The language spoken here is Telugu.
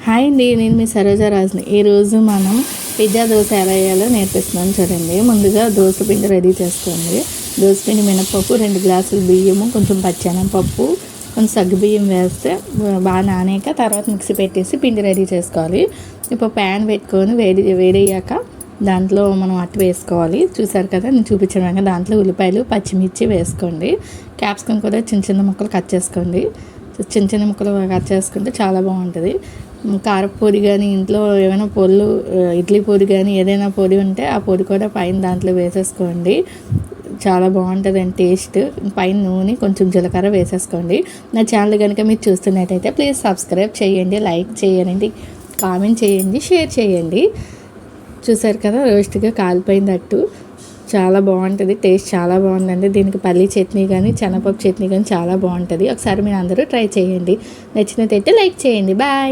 హాయ్ అండి, నేను మీ సరోజరాజ్ని. ఈరోజు మనం పిజ్జా దోశ ఎలా వేయాలో నేర్పిస్తున్నాను చూడండి. ముందుగా దోశ పిండి రెడీ చేసుకోండి. దోశ పిండి మినపప్పు, 2 గ్లాసులు బియ్యము, కొంచెం పచ్చెనపప్పు, కొంచెం సగ్గుబియ్యం వేస్తే బాగా నానాక తర్వాత మిక్సీ పెట్టేసి పిండి రెడీ చేసుకోవాలి. ఇప్పుడు ప్యాన్ పెట్టుకొని వేడయ్యాక దాంట్లో మనం అట్టు వేసుకోవాలి. చూసారు కదా, నేను చూపించాను. దాంట్లో ఉల్లిపాయలు, పచ్చిమిర్చి వేసుకోండి. క్యాప్సికమ్ కూడా చిన్న చిన్న ముక్కలు కట్ చేసుకోండి. చిన్న చిన్న ముక్కలు కట్ చేసుకుంటే చాలా బాగుంటుంది. కారపొడి కానీ, ఇంట్లో ఏమైనా పొడులు, ఇడ్లీ పొడి కానీ ఏదైనా పొడి ఉంటే ఆ పొడి కూడా పైన దాంట్లో వేసేసుకోండి. చాలా బాగుంటుందండి టేస్ట్. పైన నూనె, కొంచెం జీలకర్ర వేసేసుకోండి. నా ఛానల్ కనుక మీరు చూస్తున్నట్టయితే ప్లీజ్ సబ్స్క్రైబ్ చేయండి, లైక్ చేయండి, కామెంట్ చేయండి, షేర్ చేయండి. చూసారు కదా, రోస్ట్గా కాలిపోయిందట్టు. చాలా బాగుంటుంది, టేస్ట్ చాలా బాగుందండి. దీనికి పల్లీ చట్నీ కానీ, శనగపప్పు చట్నీ కానీ చాలా బాగుంటుంది. ఒకసారి మీరు అందరూ ట్రై చేయండి. నచ్చినట్టయితే లైక్ చేయండి. బాయ్.